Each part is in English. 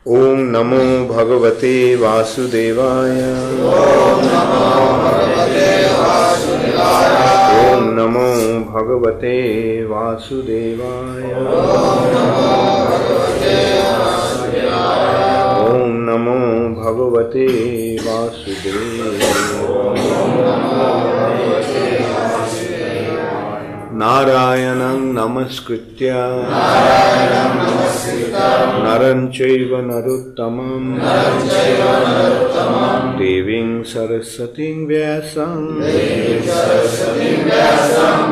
Om Namo Bhagavate Vasudevaya. Om Namo Bhagavate Vasudevaya. Om Namo Bhagavate Vasudevaya. Narayanam Namaskritya Naram Chaiva Narottamam Deving Sarasating Vyasam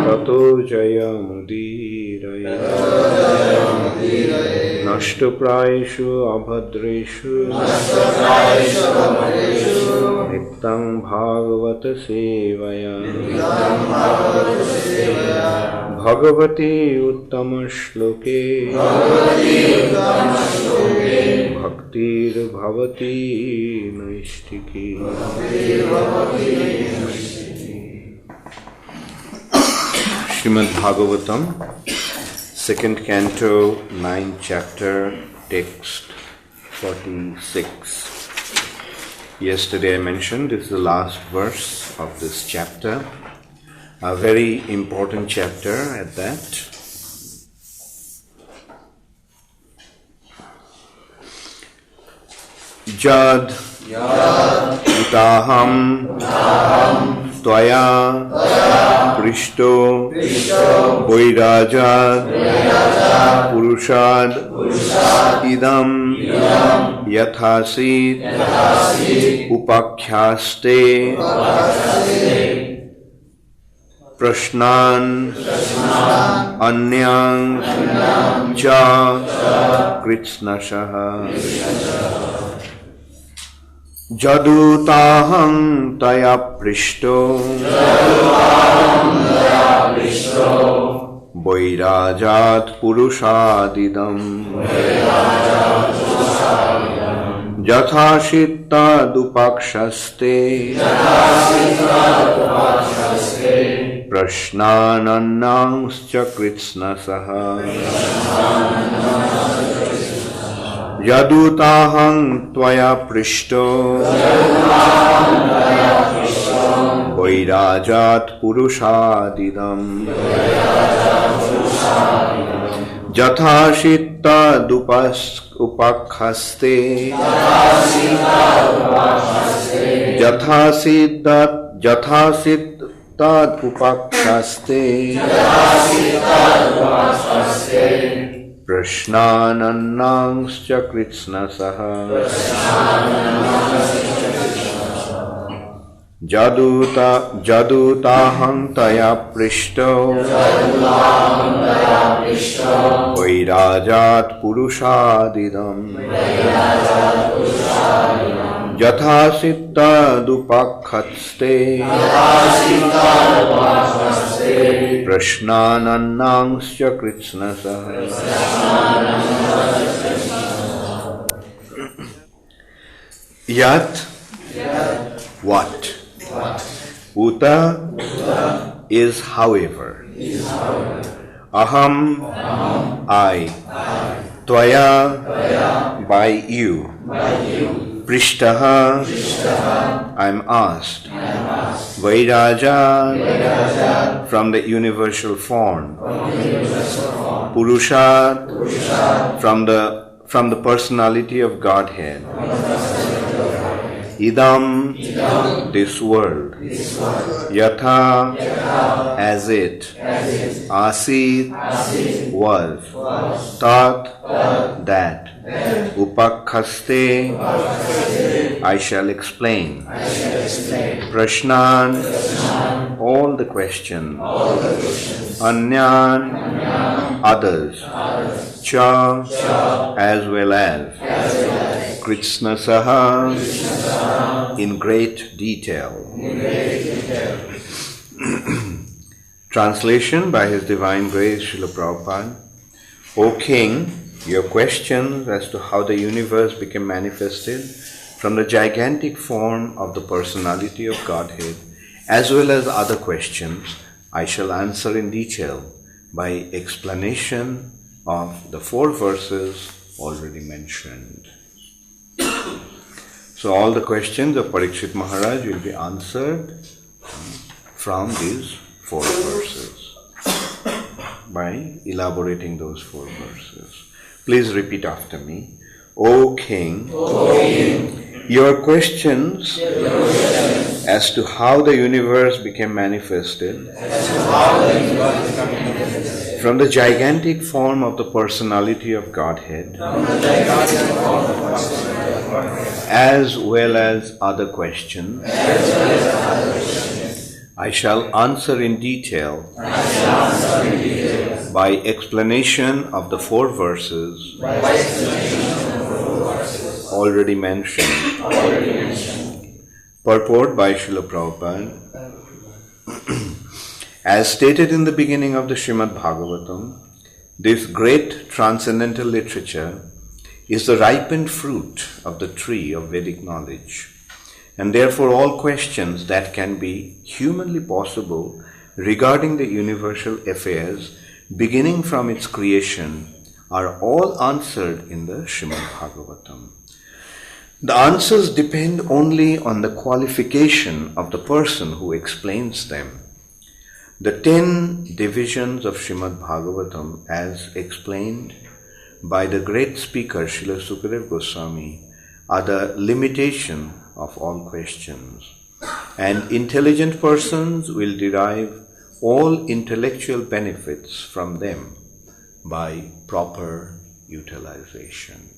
Tato Jayamudiraya Nashtaprayeshu Abhadreshu Nityam Bhagavata Sevaya Bhagavati Uttama Shloke Bhaktir Bhavati Naistiki. Srimad Bhagavatam, 2nd Canto, 9th Chapter, Text 46. Yesterday I mentioned this is the last verse of this chapter. A very important chapter at that. Jad utaham tvaya prishto vairajad purushad idam yathasit upakyaste Prashnan Anyang Cha Kritsnashaha Jadutaham Taya Prishto Vairajat Purushadidam Jathashitta Dupakshaste Prashnananscha Kritsnasaha Yadutaham Tvaya Prishto Vairajat Purushadidam Jathashitta Dupakhaste Jathasit Tad upakhaste Prashnananscha Kritsnasaha Jadutaham Taya Prishto Vairajat Purushadidam Jathasitta Dupakhaste Prashnananscha Kritsnasaha. Yat, what? Uta is however. Aham, I. Tvaya, by you. Prishtaha, I am asked. Vairaja, from the universal form. Purusha, from the personality of Godhead. Idam, this world. Yatha, as it. Asid, was. Tat, that. Upakhaste, I shall explain. Prashnan, all the questions. Anyan, others. Cha, as well as. Kritsnasaha, in great detail. Translation by His Divine Grace Srila Prabhupada. O King, your questions as to how the universe became manifested from the gigantic form of the personality of Godhead, as well as other questions, I shall answer in detail by explanation of the 4 verses already mentioned. So all the questions of Parikshit Maharaj will be answered from these 4 verses by elaborating those 4 verses. Please repeat after me. O King, your questions as to how the universe became manifested from the gigantic form of the personality of Godhead, as well as other questions, I shall answer in detail by explanation of the 4 verses already mentioned. Purport by Srila Prabhupada. As stated in the beginning of the Srimad Bhagavatam, this great transcendental literature is the ripened fruit of the tree of Vedic knowledge, and therefore all questions that can be humanly possible regarding the universal affairs beginning from its creation are all answered in the Srimad Bhagavatam. The answers depend only on the qualification of the person who explains them. The 10 divisions of Srimad Bhagavatam, as explained by the great speaker Srila Sukadeva Goswami, are the limitation of all questions, and intelligent persons will derive all intellectual benefits from them by proper utilization.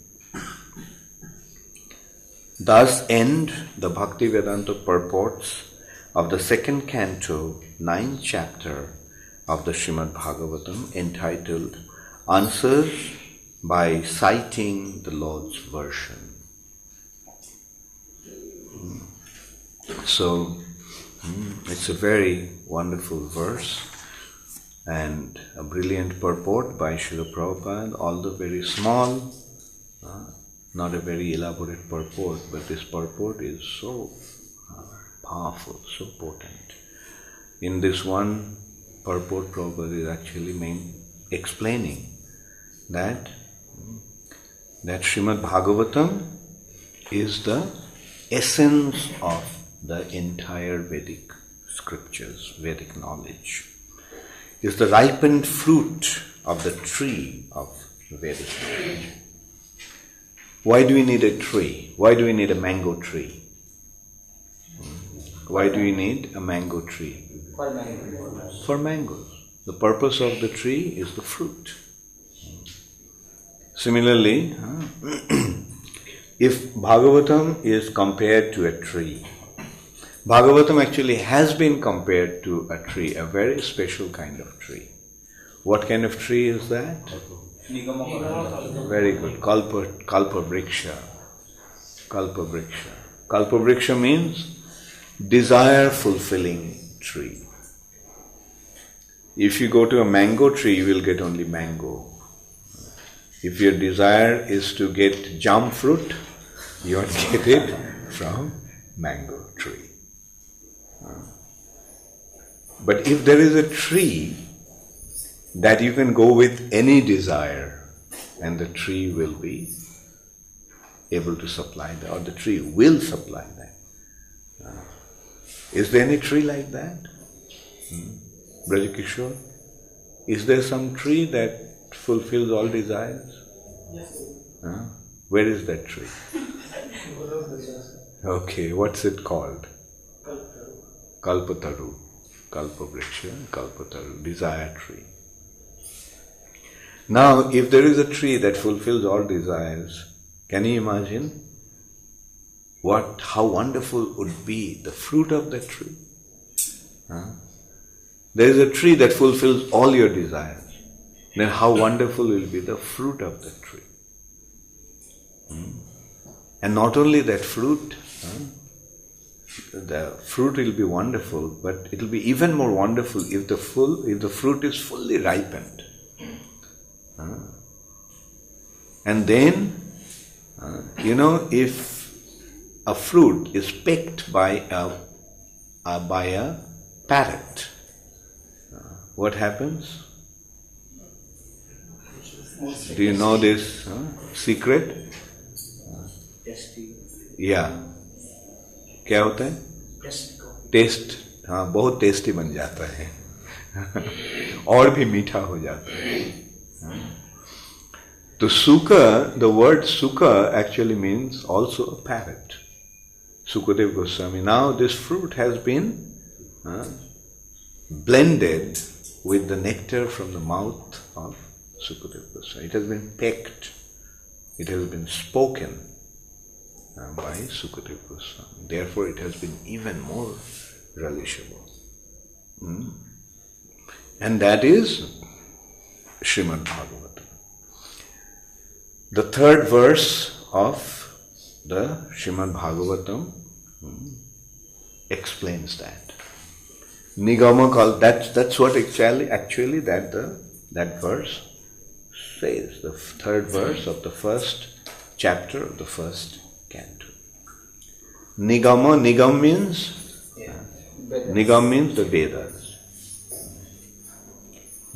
Thus end the Bhaktivedanta purports of the 2nd canto, 9th chapter of the Srimad Bhagavatam, entitled Answers by Citing the Lord's Version. So, it's a very wonderful verse and a brilliant purport by Srila Prabhupada, although very small, not a very elaborate purport, but this purport is so powerful, so potent. In this one purport, Prabhupada is actually explaining that Srimad Bhagavatam is the essence of the entire Vedic scriptures, Vedic knowledge, is the ripened fruit of the tree of Vedic knowledge. Why do we need a tree? Why do we need a mango tree? Why do we need a mango tree? For mangoes. The purpose of the tree is the fruit. Similarly, if Bhagavatam is compared to a tree, Bhagavatam actually has been compared to a tree, a very special kind of tree. What kind of tree is that? Very good. Kalpa Vriksha. Kalpa Vriksha. Kalpa Vriksha means desire-fulfilling tree. If you go to a mango tree, you will get only mango. If your desire is to get jam fruit, you will get it from mango tree. But if there is a tree that you can go with any desire, and the tree will be able to supply that, or the tree will supply that. Is there any tree like that? Brajakishore? Is there some tree that fulfills all desires? Yes. Where is that tree? Okay, what's it called? Kalpataru. Kalpa Vriksha, Kalpataru, desire tree. Now, if there is a tree that fulfills all desires, can you imagine how wonderful would be the fruit of that tree? There is a tree that fulfills all your desires. Then how wonderful will be the fruit of that tree? And not only that fruit, the fruit will be wonderful, but it will be even more wonderful if the fruit is fully ripened. And then, if a fruit is picked by a parrot, what happens? Do you know this secret? Yeah. क्या होता है? Test, हाँ, बहुत tasty बन जाता है और भी मीठा हो जाता है. तो Sukha, the word Sukha actually means also a parrot. Sukadeva Goswami. Now this fruit has been blended with the nectar from the mouth of Sukadeva Goswami. It has been pecked. It has been spoken by Sukadeva Goswami. Therefore it has been even more relishable. And that is Srimad Bhagavatam. The third verse of the Srimad Bhagavatam explains that. Nigama called that's what actually that verse says, the third verse of the first chapter of the first canto. Nigam means the Vedas.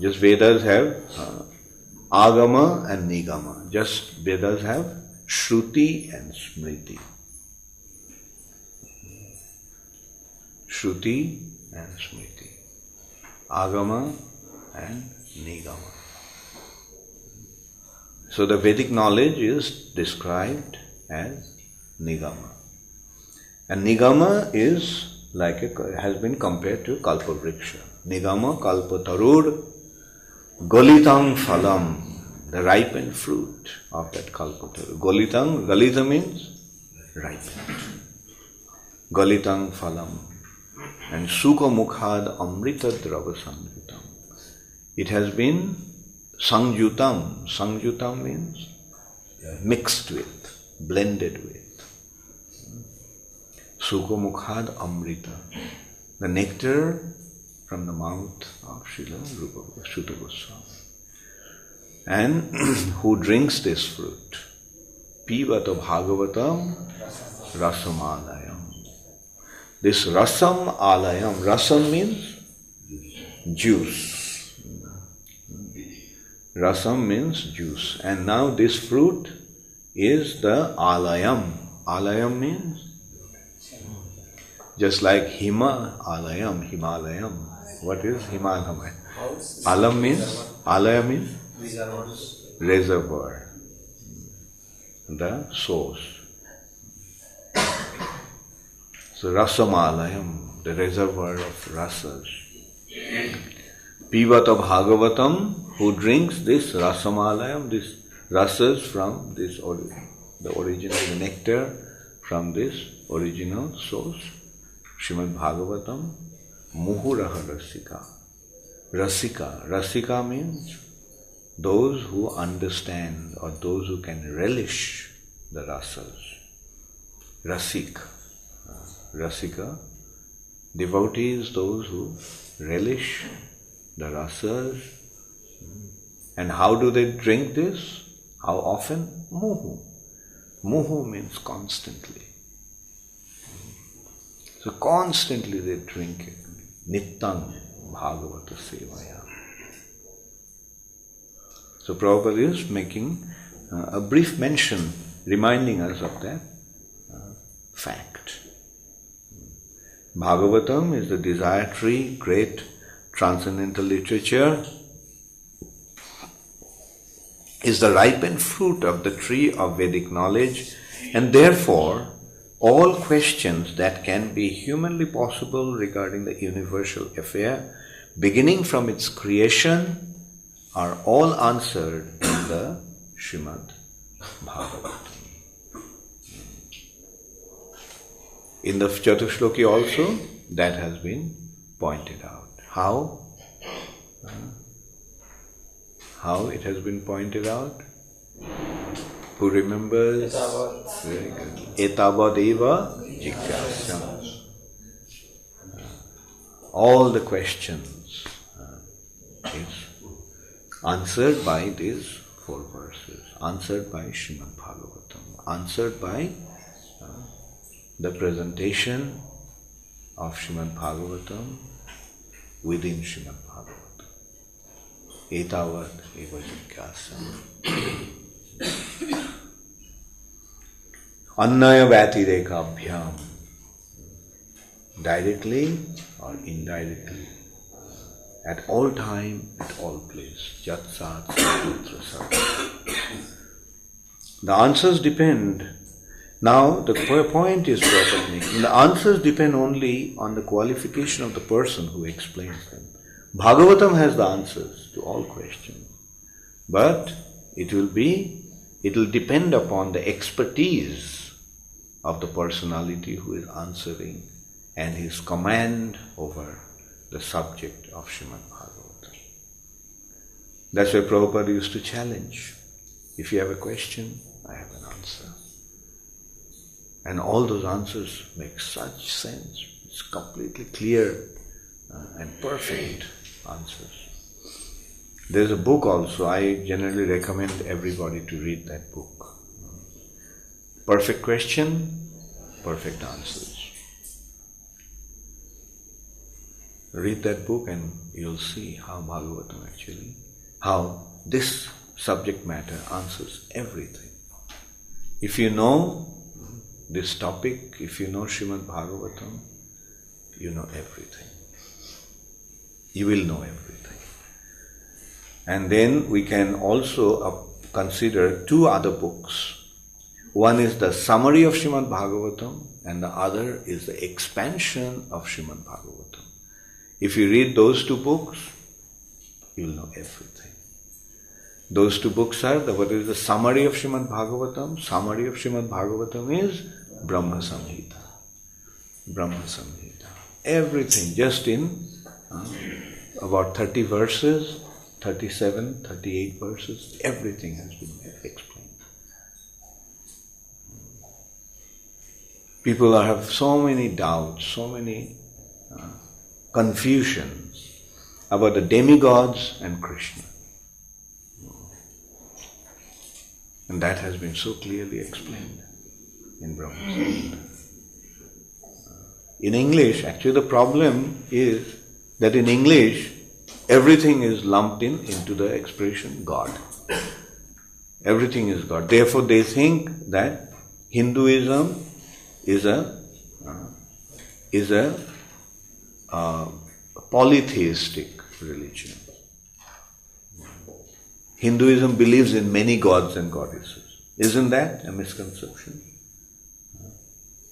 Just Vedas have Agama and Nigama. Just Vedas have Shruti and Smriti. Shruti and Smriti. Agama and Nigama. So the Vedic knowledge is described as Nigama. And Nigama is has been compared to Kalpavriksha. Nigama Kalpatarur Golitam Phalam, the ripened fruit of that Kalpataru. Galita means ripened. Golitam Phalam. And Sukha Mukhad Amrita Drava Sanjutam. It has been Sanjutam. Sanjutam means mixed with, blended with. Sukha Mukhad Amrita. The nectar from the mouth of Srila Rupa Goswami. And who drinks this fruit? Pivata Bhagavatam Rasam Alayam. This Rasam Alayam, Rasam means juice. Rasam means juice. And now this fruit is the Alayam. Alayam means just like Himalayam. What is Himalayam? Alaya means reservoir, the source. So Rasamalayam, the reservoir of rasas. Pivata Bhagavatam, who drinks this Rasamalayam, this rasas from this the original nectar from this original source, Srimad Bhagavatam, Muhuraha Rasika. Rasika means those who understand or those who can relish the rasas. Rasika. Devotees, those who relish the rasas. And how do they drink this? How often? Muhu. Muhu means constantly. So constantly they drink it. Nittang Bhagavata Sevaya. So Prabhupada is making a brief mention, reminding us of that fact. Bhagavatam is the desire tree, great transcendental literature, is the ripened fruit of the tree of Vedic knowledge, and therefore all questions that can be humanly possible regarding the universal affair, beginning from its creation, are all answered in the Srimad Bhagavatam. In the Chatushloki also, that has been pointed out. How? How it has been pointed out? Who remembers? Very good. Etavadeva jigyasam. All the questions is answered by these 4 verses, answered by Srimad Bhagavatam, answered by the presentation of Srimad Bhagavatam within Srimad Bhagavatam. Etavad eva jigyasam. Annaya Vatirekabhyam. directly or indirectly, at all time, at all place. Jat sat sarvatra sat. The answers depend. Now, the point is Prabhupada making. The answers depend only on the qualification of the person who explains them. Bhagavatam has the answers to all questions. But it will depend upon the expertise of the personality who is answering and his command over the subject of Srimad Bhagavatam. That's why Prabhupada used to challenge. If you have a question, I have an answer. And all those answers make such sense. It's completely clear and perfect answers. There's a book also, I generally recommend everybody to read that book. Perfect question, perfect answers. Read that book and you'll see how Bhagavatam actually, how this subject matter answers everything. If you know this topic, if you know Srimad Bhagavatam, you know everything. You will know everything. And then we can also consider two other books. One is the summary of Srimad Bhagavatam and the other is the expansion of Srimad Bhagavatam. If you read those two books, you will know everything. Those two books are, what is the summary of Srimad Bhagavatam? Summary of Srimad Bhagavatam is Brahma Samhita. Brahma Samhita. Everything, just in about 30 verses, 37, 38 verses, everything has been explained. People have so many doubts, so many confusions about the demigods and Krishna. And that has been so clearly explained in Brahma Samhita. In English, actually the problem is that in English, everything is lumped into the expression God. Everything is God. Therefore, they think that Hinduism is a polytheistic religion. Hinduism believes in many gods and goddesses. Isn't that a misconception?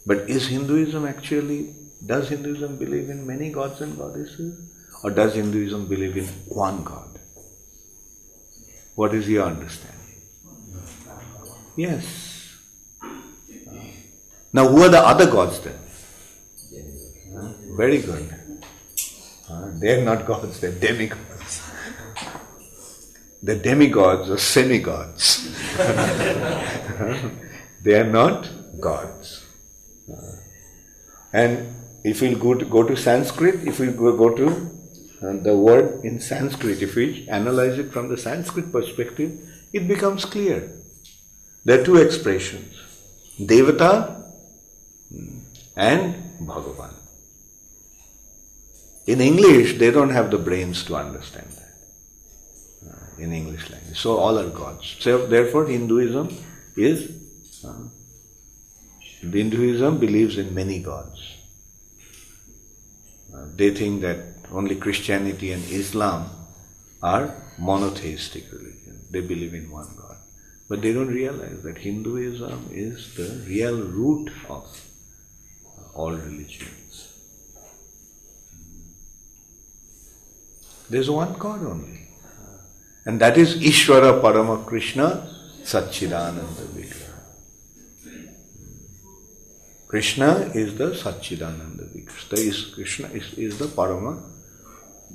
But is Hinduism actually, does Hinduism believe in many gods and goddesses? Or does Hinduism believe in one God? What is your understanding? Yes. Now who are the other gods then? Very good. They are not gods, they are demigods. The demigods are semi-gods. They are not gods. And if we go to Sanskrit, if we go to the word in Sanskrit, if we analyze it from the Sanskrit perspective, it becomes clear. There are two expressions, Devata and Bhagavan. In English, they don't have the brains to understand that. In English language. So all are gods. So therefore Hinduism believes in many gods. They think that only Christianity and Islam are monotheistic religion. They believe in one God. But they don't realize that Hinduism is the real root of all religions. There's one God only. And that is Ishvara Parama Krishna Satchidananda Vigraha. Krishna is the Satchidananda Vigraha. Krishna is the Parama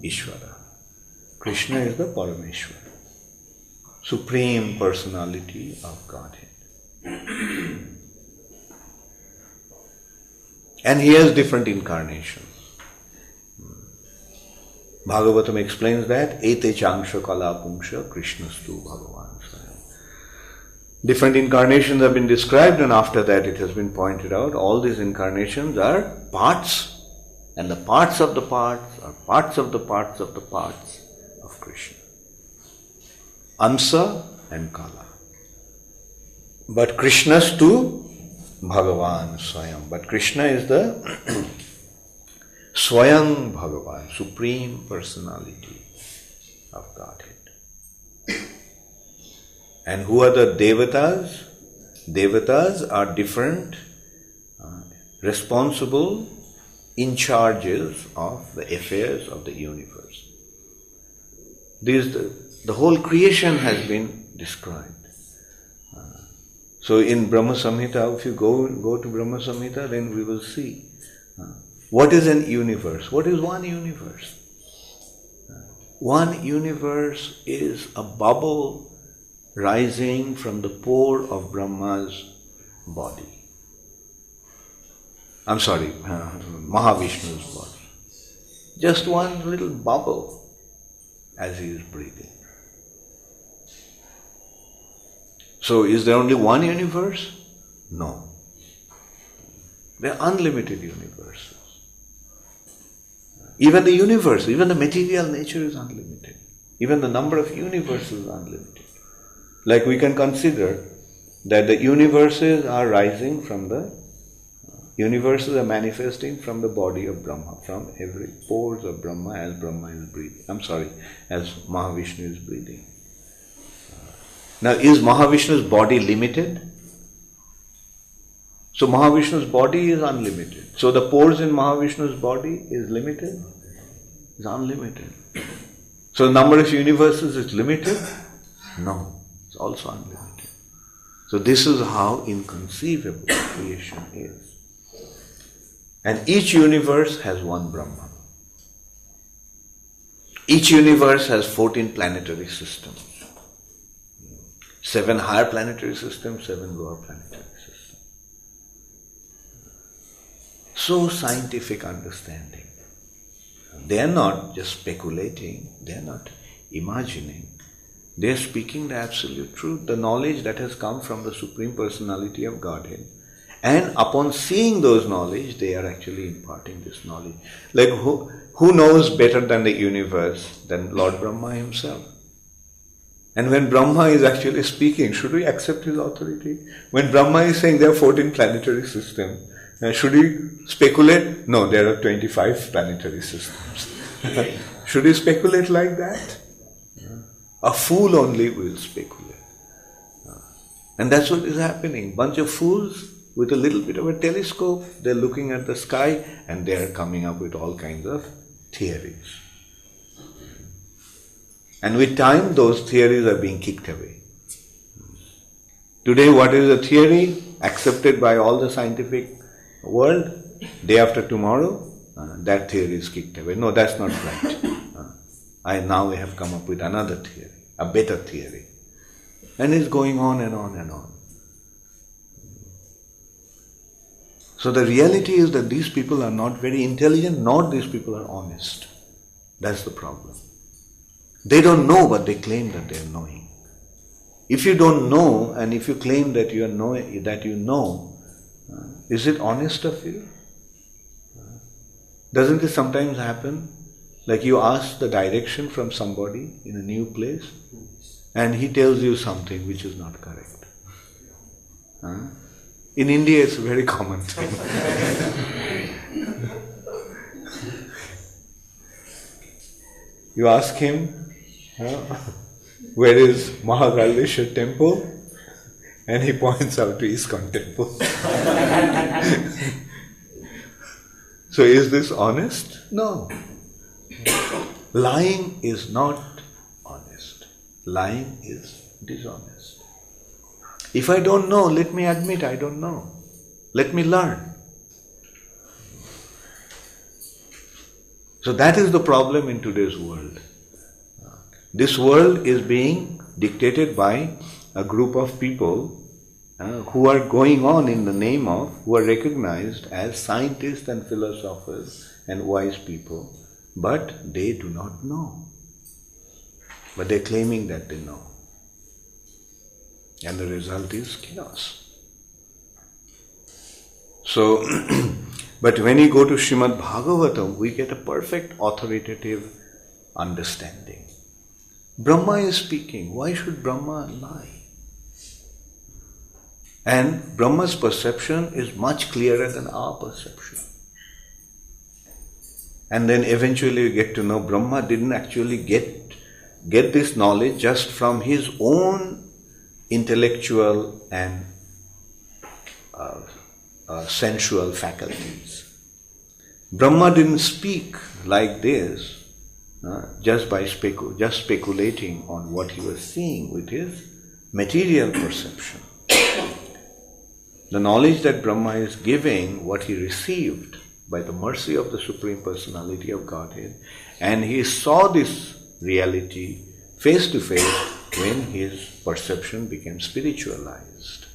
Ishvara. Krishna is the Parameshvara. Supreme Personality of Godhead. And he has different incarnations. Bhagavatam explains that Ete Changsha Kala Pungsha Krishnastu Bhagavan. Different incarnations have been described, and after that it has been pointed out, all these incarnations are parts, and the parts of the parts are parts of the parts of the parts of Krishna. Ansa and Kala. But Krishnastu Bhagavan Swayam. But Krishna is the Swayam Bhagavan, Supreme Personality of Godhead. And who are the Devatas? Devatas are different, responsible in charges of the affairs of the universe. The whole creation has been described. So in Brahma Samhita, if you go to Brahma Samhita, then we will see what is an universe. What is one universe? One universe is a bubble rising from the pore of Brahma's body. Mahavishnu's body. Just one little bubble as he is breathing. So is there only one universe? No. There are unlimited universes. Even the universe, even the material nature is unlimited. Even the number of universes is unlimited. Like we can consider that the universes are rising from universes are manifesting from the body of Brahma, from every pores of Brahma as Brahma is breathing. As Mahavishnu is breathing. Now, is Mahavishnu's body limited? So Mahavishnu's body is unlimited. So the pores in Mahavishnu's body is limited? Is unlimited. So the number of universes is limited? No, it's also unlimited. So this is how inconceivable creation is. And each universe has one Brahma. Each universe has 14 planetary systems. 7 higher planetary systems, 7 lower planetary systems. So scientific understanding. They are not just speculating, they are not imagining. They are speaking the absolute truth, the knowledge that has come from the Supreme Personality of Godhead. And upon seeing those knowledge, they are actually imparting this knowledge. Like who knows better than the universe than Lord Brahma himself? And when Brahma is actually speaking, should we accept his authority? When Brahma is saying there are 14 planetary systems, should we speculate? No, there are 25 planetary systems. Should we speculate like that? A fool only will speculate. And that's what is happening. Bunch of fools with a little bit of a telescope, they're looking at the sky and they're coming up with all kinds of theories. And with time, those theories are being kicked away. Today, what is a theory accepted by all the scientific world? Day after tomorrow, that theory is kicked away. No, that's not right. Now we have come up with another theory, a better theory. And it's going on and on and on. So the reality is that these people are not very intelligent, nor these people are honest. That's the problem. They don't know, but they claim that they are knowing. If you don't know, and if you claim that you know, is it honest of you? Doesn't it sometimes happen? Like you ask the direction from somebody in a new place, and he tells you something which is not correct. In India, it's a very common thing. You ask him, where is Mahakaleshwar temple? And he points out to ISKCON temple. So is this honest? No. Lying is not honest. Lying is dishonest. If I don't know, let me admit I don't know. Let me learn. So that is the problem in today's world. This world is being dictated by a group of people who are going on in the name of, who are recognized as scientists and philosophers and wise people, but they do not know. But they're claiming that they know. And the result is chaos. So, but when you go to Srimad Bhagavatam, we get a perfect authoritative understanding. Brahma is speaking. Why should Brahma lie? And Brahma's perception is much clearer than our perception. And then eventually we get to know Brahma didn't actually get this knowledge just from his own intellectual and sensual faculties. Brahma didn't speak like this just by speculating on what he was seeing with his material perception. The knowledge that Brahma is giving, what he received by the mercy of the Supreme Personality of Godhead, and he saw this reality face to face when his perception became spiritualized.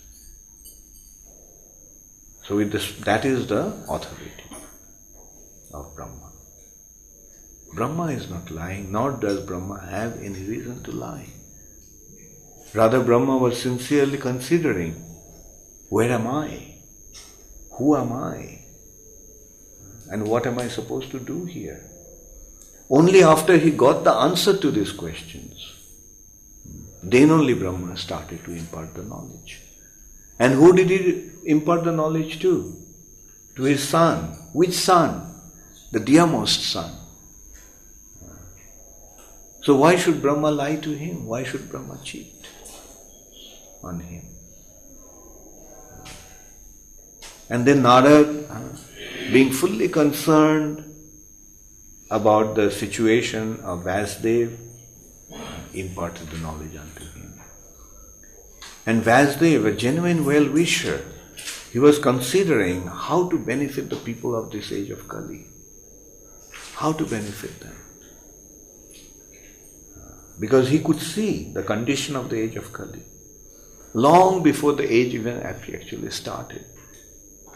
So with this, that is the authority of Brahma. Brahma is not lying, nor does Brahma have any reason to lie. Rather, Brahma was sincerely considering, where am I? Who am I? And what am I supposed to do here? Only after he got the answer to these questions, then only Brahma started to impart the knowledge. And who did he impart the knowledge to? To his son. Which son? The dearmost son. So why should Brahma lie to him? Why should Brahma cheat on him? And then Narad, being fully concerned about the situation of Vasudev, imparted the knowledge unto him. And Vasudev, a genuine well-wisher, he was considering how to benefit the people of this age of Kali. How to benefit them. Because he could see the condition of the age of Kali long before the age even actually started.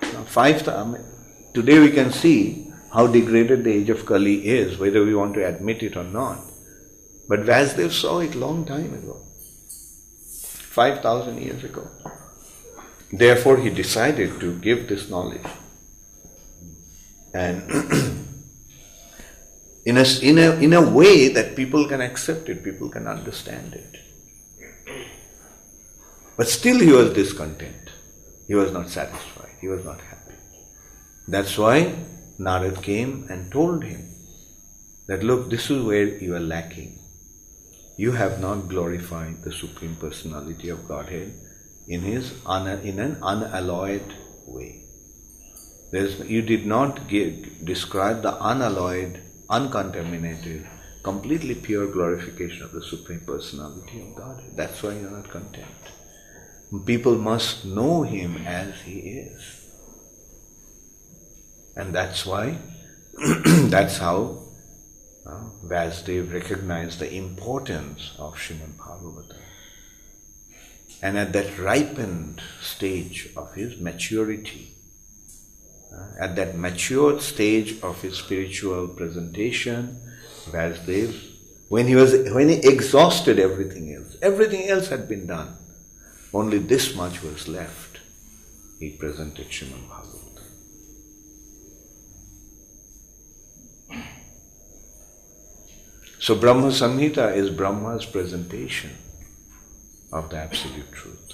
Now, today we can see how degraded the age of Kali is, whether we want to admit it or not. But Vasudev saw it long time ago, 5,000 years ago. Therefore, he decided to give this knowledge. And in a way that people can accept it, people can understand it. But still he was discontent. He was not satisfied. He was not happy. That's why Narad came and told him that, look, this is where you are lacking. You have not glorified the Supreme Personality of Godhead in an unalloyed way. You did not describe the unalloyed, uncontaminated, completely pure glorification of the Supreme Personality of Godhead. That's why you are not content. People must know Him as He is. And that's why, that's how Vasudev recognized the importance of Srimad Bhagavatam. And at that ripened stage of his maturity, at that matured stage of his spiritual presentation, Vasudev, when he exhausted everything else had been done, only this much was left. He presented Srimad Bhagavatam. So Brahma Samhita is Brahma's presentation of the Absolute Truth.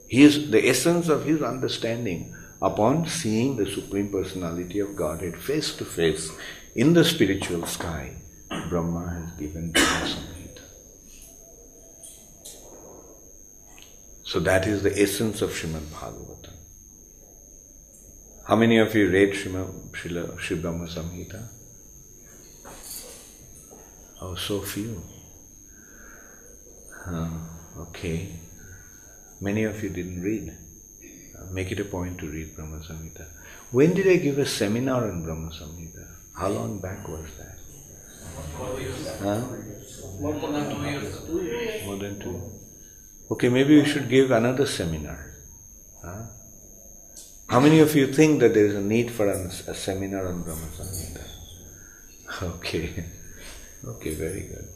He is the essence of his understanding upon seeing the Supreme Personality of Godhead face to face in the spiritual sky. Brahma has given Brahma Samhita. So that is the essence of Srimad Bhagavatam. How many of you read Sri Brahma Samhita? Oh, so few. Okay. Many of you didn't read. Make it a point to read Brahma Samhita. When did I give a seminar on Brahma Samhita? How long back was that? 4 years. More than 2 years. More than 2. Okay, maybe we should give another seminar. How many of you think that there is a need for a seminar on Brahma Samhita? Okay. Okay, very good.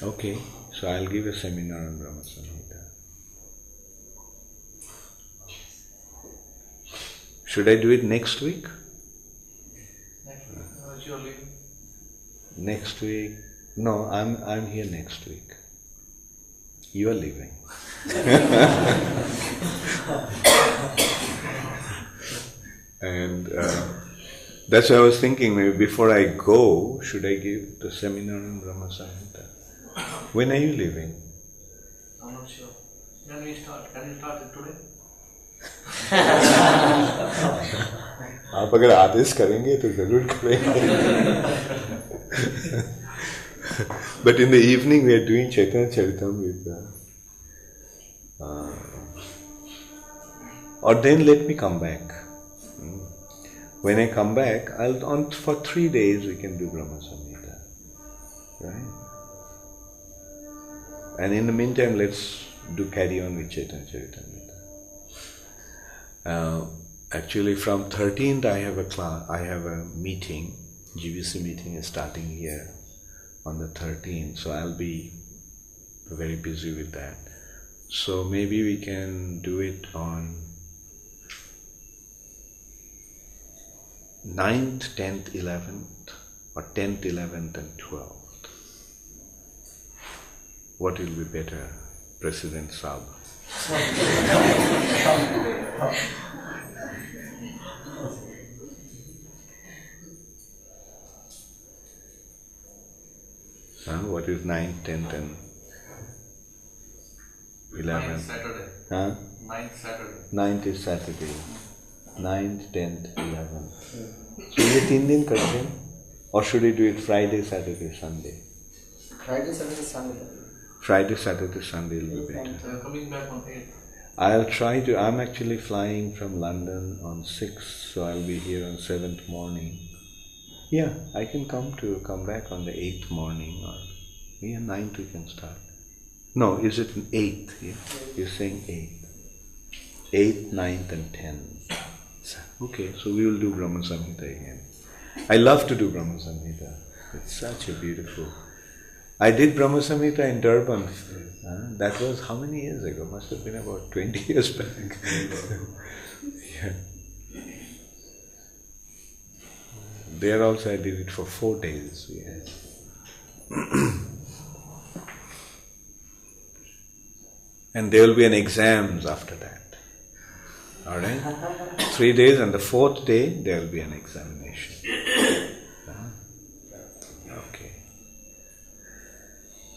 Okay, so I'll give a seminar on Brahma Samhita. Should I do it next week? Next week? No, I'm here next week. You are leaving. And That's why I was thinking, maybe before I go, should I give the seminar in Brahma Samhita? When are you leaving? I'm not sure. Can we start? Can you start it today? आप अगर आदेश करेंगे तो जरूर करेंगे. But in the evening we are doing Chaitanya Charitamrita. Or then let me come back. When I come back, for 3 days we can do Brahma Samhita. Right? And in the meantime, let's carry on with Chaitanya Charitamrita. Actually, from 13th I have a class. I have a meeting. GBC meeting is starting here on the 13th, so I'll be very busy with that. So maybe we can do it on 9th, 10th, 11th, or 10th, 11th, and 12th. What will be better, President Saab? What is 9th, 10th, and 11th? 9th Saturday. 9th Saturday. 9th is Saturday. 9th, 10th, 11th. So ये 3 दिन करते हैं? Or should we do it Friday, Saturday, Sunday? Friday, Saturday, Sunday. Friday, Saturday, Sunday will be better. So coming back on 8th. I'll try to. I'm actually flying from London on 6th, so I'll be here on 7th morning. Yeah, I can come back on the 8th morning, or 9th we can start. No, is it 8th? Yeah, you're saying 8th. 8th, 9th, and 10th. Okay, so we will do Brahma Samhita again. I love to do Brahma Samhita. It's such a beautiful. I did Brahma Samhita in Durban. That was how many years ago? Must have been about 20 years back. Yeah. There also I did it for 4 days. Yes. And there will be an exams after that. Alright? 3 days, and the 4th day there will be an examination. Okay.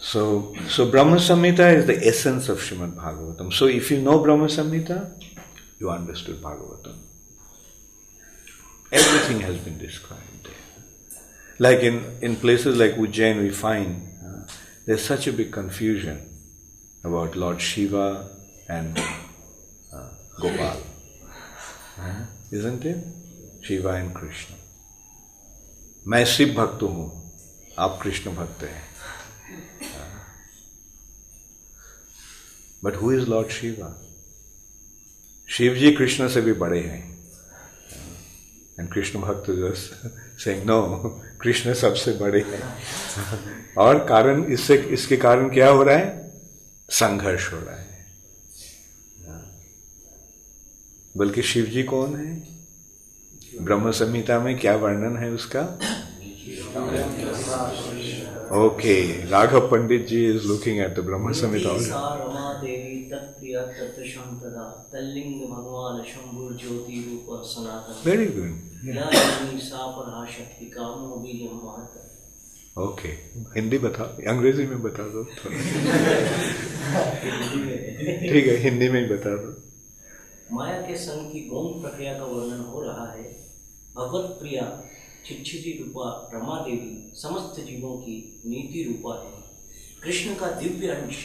So Brahma Samhita is the essence of Srimad Bhagavatam. So if you know Brahma Samhita, you understood Bhagavatam. Everything has been described there. Like in places like Ujjain we find there's such a big confusion about Lord Shiva and Gopal. Isn't it? Shiva and Krishna. मैं शिव भक्त हूँ, आप कृष्ण भक्त हैं. But who is Lord Shiva? Shiv जी कृष्ण से भी बड़े हैं. And Krishna Bhakta just saying, no, Krishna सबसे बड़े हैं. और कारण इसके कारण क्या हो रहा है? संघर्ष हो रहा है. बल्कि शिव जी कौन है? ब्रह्म संहिता में क्या वर्णन है उसका? Okay, Raghav Pandit ji is looking at the Brahma Samhita. Very good. Okay, Hindi बता, अंग्रेजी में बता दो. ठीक है, हिंदी में ही बता दो. माया के संग की गौण प्रक्रिया का वर्णन हो रहा है. भगवत प्रिया चिच्छिति रूपा रमा देवी समस्त जीवों की नीति रूपा है. कृष्ण का दिव्य अंश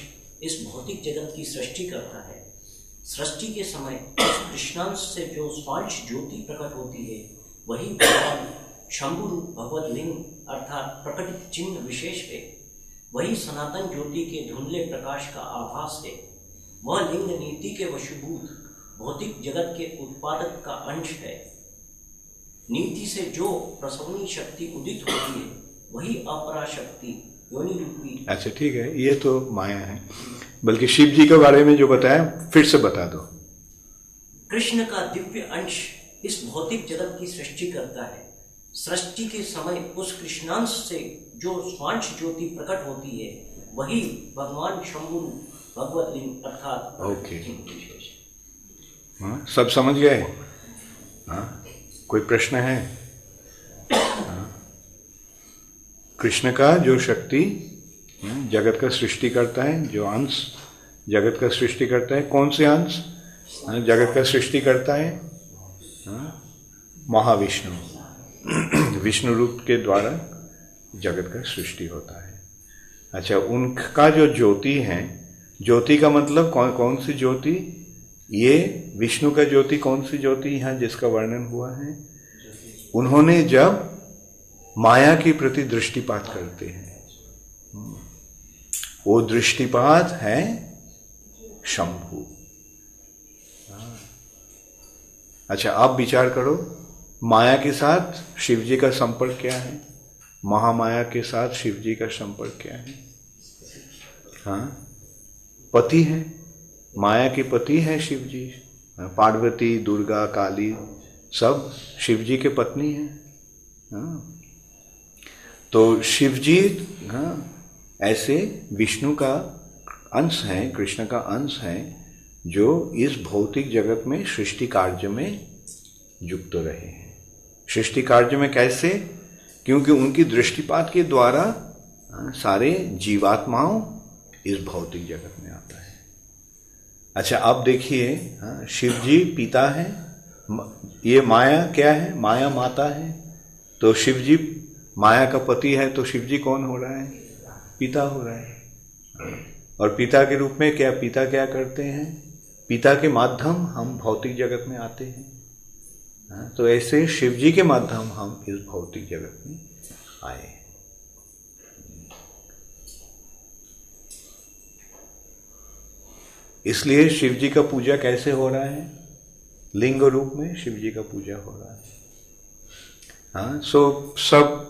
इस भौतिक जगत की सृष्टि करता है. सृष्टि के समय कृष्णांश से जो स्वांश ज्योति प्रकट होती है वही भगवान शंभु रूप भगवत लिंग अर्थात प्रकटित चिन्ह विशेष है. वही सनातन ज्योति के धुंधले प्रकाश का आभास है. वह लिंग नीति के वशीभूत भौतिक जगत के उत्पादक का अंश है. नीति से जो प्रसवनी शक्ति उदित होती है वही अपरा शक्ति योनि रूपी. अच्छा, ठीक है, ये तो माया है. बल्कि शिव जी के बारे में जो बताया फिर से बता दो. कृष्ण का दिव्य अंश इस भौतिक जगत की सृष्टि करता है. सृष्टि के समय उस कृष्णांश से जो स्वांश ज्योति प्रकट होती है वही भगवान शंभु भगवत लिंग अर्थात. ओके, सब समझ गए? हाँ, कोई प्रश्न है? कृष्ण का जो शक्ति जगत का सृष्टि करता है, जो अंश जगत का सृष्टि करता है, कौन से अंश जगत का सृष्टि करता है? महाविष्णु। विष्णु रूप के द्वारा जगत का सृष्टि होता है। अच्छा, उनका जो ज्योति है, ज्योति का मतलब कौन सी ज्योति? ये विष्णु का ज्योति कौन सी ज्योति यहाँ जिसका वर्णन हुआ है? उन्होंने जब माया के प्रति दृष्टिपात करते हैं, वो दृष्टिपात है शंभु। अच्छा, आप विचार करो, माया के साथ शिव जी का संपर्क क्या है? महामाया के साथ शिव जी का संपर्क क्या है? हाँ, पति है, माया के पति है शिव जी। पार्वती, दुर्गा, काली सब शिव जी के पत्नी हैं। हाँ, तो शिव जी ऐसे विष्णु का अंश है, कृष्ण का अंश है, जो इस भौतिक जगत में सृष्टि कार्य में युक्त रहे हैं। सृष्टि कार्य में कैसे? क्योंकि उनकी दृष्टिपात के द्वारा सारे जीवात्माओं इस भौतिक जगत में आता है। अच्छा, आप देखिए, शिव जी पिता है, ये माया क्या है? माया माता है। तो शिव जी माया का पति है, तो शिव जी कौन हो रहा है? पिता हो रहा है। और पिता के रूप में पिता क्या करते हैं? पिता के माध्यम हम भौतिक जगत में आते हैं। तो ऐसे शिव जी के माध्यम हम इस भौतिक जगत में आए। इसलिए शिव जी का पूजा कैसे हो रहा है? लिंग रूप में शिव जी का पूजा हो रहा है। हाँ, सो सब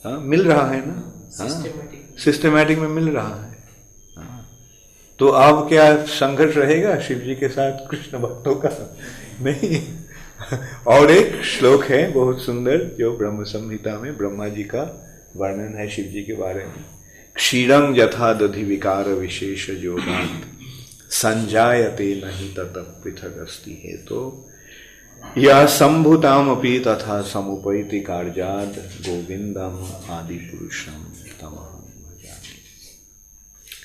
मिल रहा है ना, सिस्टमैटिक में मिल रहा है। तो अब क्या संघर्ष रहेगा शिव जी के साथ कृष्ण भक्तों का? नहीं। और एक श्लोक है बहुत सुंदर, जो ब्रह्म संहिता में ब्रह्मा जी का वर्णन है शिव जी के बारे में। क्षीरं यथा दधि विकार विशेष योगात् संजायते नहीं ततः पृथक अस्ति हेतो या संभुतामपि तथा समुपैति कार्याद गोविंदम आदि पुरुषम तमहं भजामि।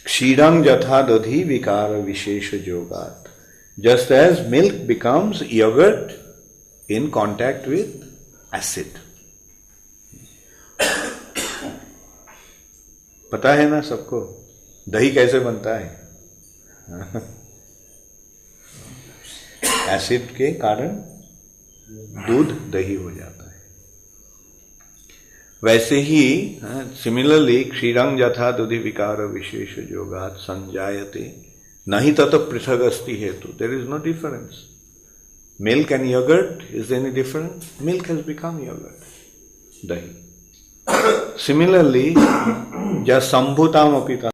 क्षीरं यथा दधि विकार विशेष योगात्, just as milk becomes yogurt in contact with acid. पता है ना सबको दही कैसे बनता है? एसिड के कारण दूध दही हो जाता है। वैसे ही सिमिलरली क्षीरं यथा दधि विकार विशेष योगात् संजायते नहीं तत पृथक अस्ति हेतु, there is no difference. Milk and yogurt, is there any difference? Milk has become yogurt, dahi. Similarly, ja sambhutam apita